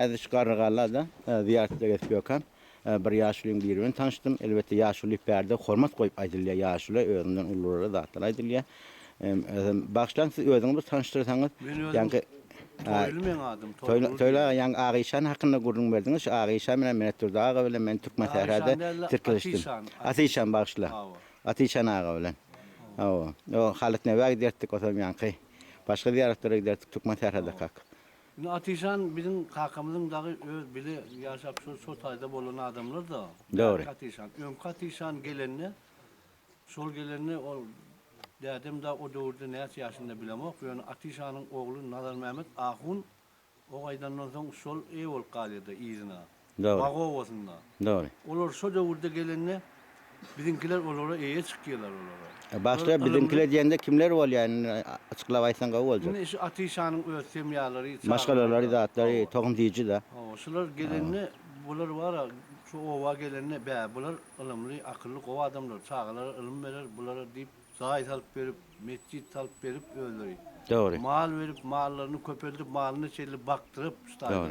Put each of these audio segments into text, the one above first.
Eziş Qarrıqalada ziyaretde getibiyokam. Bir yaşlıyın biriyle tanıştım. Elbette yaşlı iperde hormat koyup aydılya yaşlı özünden ulurlara zatlar aydılya. Başlan siz özüňizi tanıştırsanız. Ben özüm Yani Toylu men adım. Toyla yani Ağişan hakkında gurrun verdiniz. Ağişan menen Menetturda ağa bilen men Türkmen sehrede tirkilişdim. Atişan başla. Atişan ağa bilen. O halet nebe giderdik o yankı. Başka ziyaretlere giderdik Türkmen sehrede kak. Atişan bizim kakamızın dağı öz bile yaşap şu tayda bolan adamlar da. Doğru. Atişan. Atişan gelenine sol gelenine o dedem da o doğurda ne yaşında bilemok. Yani Atişan'ın oğlu Nazar Mehmet Ahun o aydan sonra sol ev ol qalıydı izina. Doğru. Bağı ovasında. Doğru. Olur şu doğurda gelenine bizimkiler onlara eye çıkıyorlar onlara. Başta bizimkiler diyende kimler ol yani açıklamaysan qav olacak. Yine şu Atişan'ın öz semyaları, Başkaları zatları tohum diyici da. Şular gelenine, bular var ya, şu ova gelenine, bular ılımlı, akıllı kova adamlar, çağlar ılım verir, bulara deyip, zahit alıp verip, mescit alıp verip öldürüyor. Doğru. Mal verip, mallarını köpürdüp, malını çelip, baktırıp, Doğru.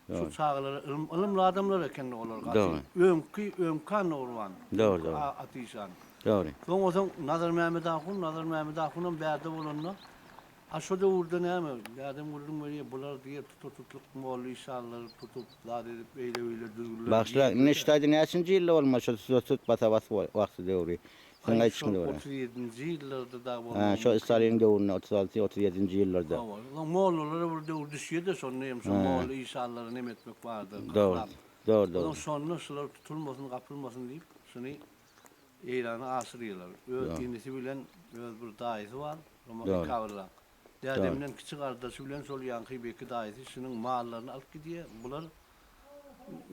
Şu çağları ılımlı adamlar kendi olur. Doğru. Ömkan orman. Doğru. Atişan. Doğru. Son o zaman Nazar Mehmet Ahun'un berde olanına aşağıda vurdu ne mi? Yardım vurdum böyle bular diye tutukluk mu oldu inşallah tutup la edip öyle duygular. Başla ne iştaydı ne açıncı yılda olmuş tut bata bas vakti devri. Sen kaç şimdi var? 37. yıllarda da bu. Ha şu İsrail'in gavuruna 36 37. yıllarda. Moğolları burada düşüyor da sonra yem şu Moğol inşallah ne etmek vardı. Doğru. Doğru. Ondan sonra sular tutulmasın, kapılmasın deyip şunu İran'a asırıyorlar. Kendisi bilen bir daisi var. Ama kavurlar. Dedemden küçük kardeşi bilen sol yankı beki daisi şunun mallarını alıp gidiyor. Bunlar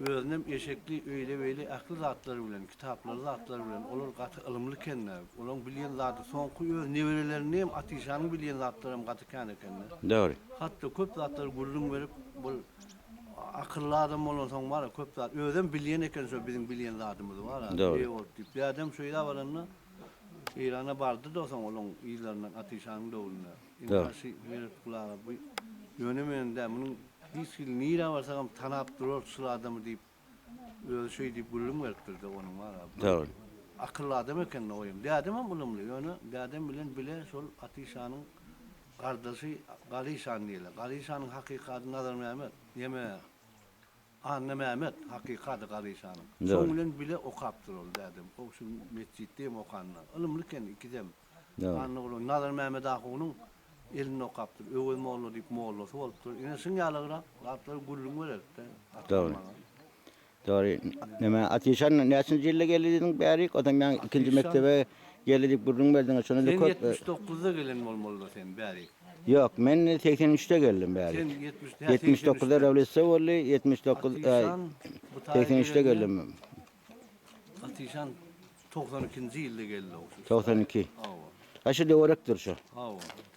öznem eşekli öyle böyle akıl zatları bilen, kitapları zatları bilen, olur katı ılımlı kendiler. Olan bilen zatı son kuyu nevrelerini hem Atişan'ın bilen zatları hem katı kendiler. Doğru. Hatta köp zatları gurrun verip bu akıllı adam olan son var ya köp zat. Özüm bilen eken şu bizim bilen zatımız var ya. Doğru. Bir adam şöyle varınla İran'a vardı da o zaman onun ilanından Atişan'ın doğuluna. İnanışı verip kulağa bu yönemeğinde bunun hiç nire varsa tanap durur sıra adamı deyip öyle şey deyip gurrun veriptirdi onun var ya. Doğru. Akıllı adam eken oyum. De adam bulumlu. Yani de adam bile sol Atişan'ın kardeşi Galişan diyorlar. Galişan'ın hakikati Nazar Mehmet. Yeme Anne Mehmet hakikati Galişan'ın. Sonlen bile o kaptır ol dedim. O şu mescitte mi okanlar. Ilımlıken ikidem. Anne oğlu Nazar Mehmet Ağa'nın elini o kaptır. Övel Moğollu deyip Moğollusu olup dur. Yine sınyalığa kaptır gurrun verir. Doğru. Doğru. Neme Atişan ne açıncı yılda geldiydin bari? O zaman ben ikinci mektebe geldik gurrun verdin. Sonra da sen 79'da gelen olmalı sen bari. Yok, ben 83'te geldim bari. Sen 79'da revolüsyon oldu, 79 83'te geldim. Atişan 92. yılda geldi. 92. Aşı doğrudur şu.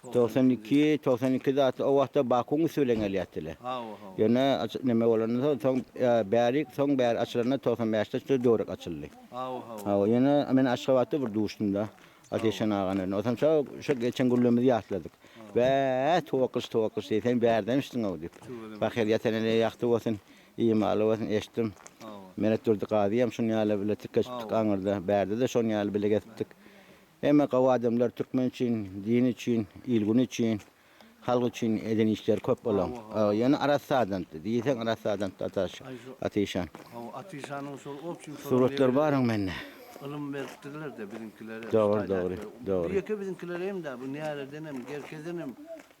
92'de o vakti Bakun söylen eliyattılar. Yani neme olanı son bari açılarına 95'te doğru açıldı. Yani ben aşağıda bir duşumda. Ateşen ağanın. O zaman şu geçen günlüğümüzü yakladık. Ve toğuş deysen bir demiştin o deyip. Bakır yetenene yaktı olsun, iyi malı olsun, eştim. Menet durdu qadiyam, şunu yâle bile tıkkaştık anırda. Berde de şunu yâle bile getittik. Hemen qawa adamlar Türkmen için, din için, ilgun için, halk için eden işler köp olan. Yani arasadan, deysen arasadan Atişan. Atişan'ın sol Suratlar varın menne. Ilım verdiler de bizimkilere. Doğru. Bir bizimkilere hem de bu niyalerden hem gerkezden hem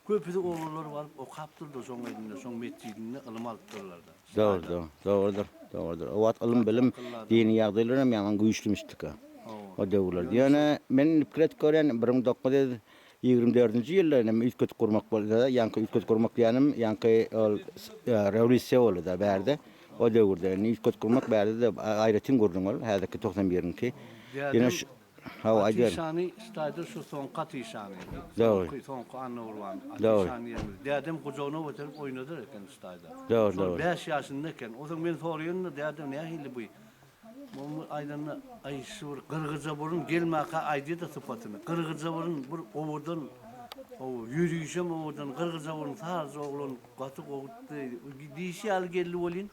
köpüde oğullar var. O kaptırdı son elinde, son metcidinde ılım alttırlar da. Doğrudur. O vat ılım bilim dini yağdıylar hem yaman güçlümüştük ha. O devurlar. Yani men fikret gören 1924 yıllarında ilk kötü kurmak bolda, yankı ilk kötü kurmak diyenim, yankı revolüsyon oldu da berde. O devurda ilk kötü kurmak berde de ayretin kurdun ol. Hadaki 91'inki. Yine hava aydın. Atişan'ı stayda şu son Atişan'ı. Doğru. Son anne urvan. Doğru. Atişan'ı yerimiz. Dedem kucağına oturup oynadı eken stayda. Doğru. 5 yaşındayken. O zaman ben soruyorum da dedem ne hili bu? Bu aydanla ay şu Kırgızca burun gelmaka aydı da sıfatını. Kırgızca burun bu ovurdan O yürüyüşüm oradan Kırgız avun sağız oğlun katık oğuttu. Dişi al geldi olin.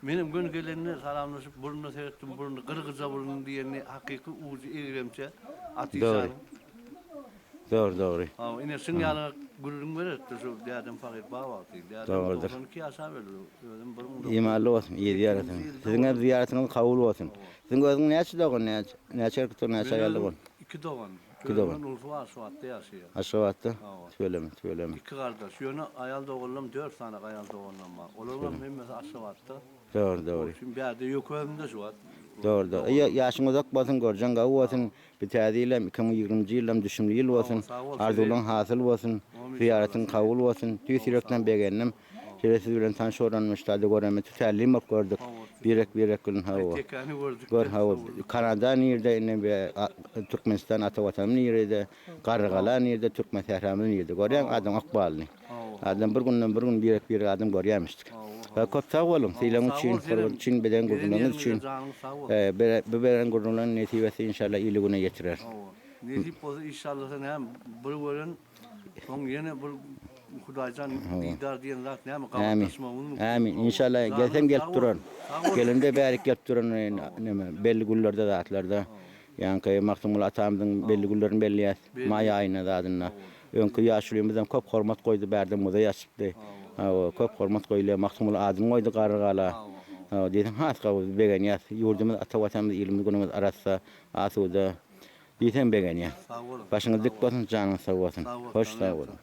Benim gün gelenine salamlaşıp burnuna seyrettim burnunu Kırgız avunun diyeni hakiki uğucu eğremse Atişan'ın. Doğru. Ha, yine sen yana gururun verir de şu diyadem fakir bağ var değil. Doğrudur. 92 yaşa verir. İmanlı olsun, iyi ziyaretin. Sizin hep ziyaretiniz kabul olsun. Sizin gözün neçe doğun, neçe kıtır, neçe geldi bu? 2 doğan. İki doğan. Ulfu var şu hatta yaşıyor. Aşağıda. Söyleme. 2 kardeş. Yönü ayal doğullum 4 tane ayal doğullum var. Olurlar Mehmet aşağıda. Doğru. Şimdi bir yerde yok önümde şu var. Doğru. Yaşın uzak bolsun, görjen gawy bolsun. Bir täze 2020-nji ýyldam düşümli ýyl bolsun. Arzulan hasyl bolsun. Ziyaretin kabul bolsun. Tüýsürekden begendim. Şeýle siz bilen tanış öwrenmişdi, göreme tütälim bak gördük. Birek gülün hawa. Tekani gördük. Gör hawa. Kanada nirde ine be Türkmenistan atawatan nirde, Gargala nirde, Türkmen şäherimiz nirde. Görýän adam akbalny. Adam bir gün birek adam görýärmişdik. Köp sağ olun. Seýleň üçin, Kurban üçin, beden gurulmagyňyz üçin. Beren gurulmagyň netibesi inşallah ýyly güne getirer. Nesip bolsa inşallah sen hem bir görün. Soň ýene bir Hudaýjan didar diýen zat näme gaplaşmagyny. Amin. İnşallah gelsen gelip duran. Gelende bärik gelip duran näme belli güllerde zatlarda. Ýani Maksumul atamyzyň belli güllerini belliyat. May aýyna zadyna. Öňkü ýaşlygymyzdan köp hormat goýdy bärdem muza ýaşypdy. Köp hormat goýdy Maksumul adym goýdy gargala. Dedim haska begen ýat. Ýurdumyz ata-watanymyz ilmi günümiz arasynda asuda. Diýsem begen ýat. Başyňyz dik bolsun, janyňyz sag bolsun. Hoş sag bolun.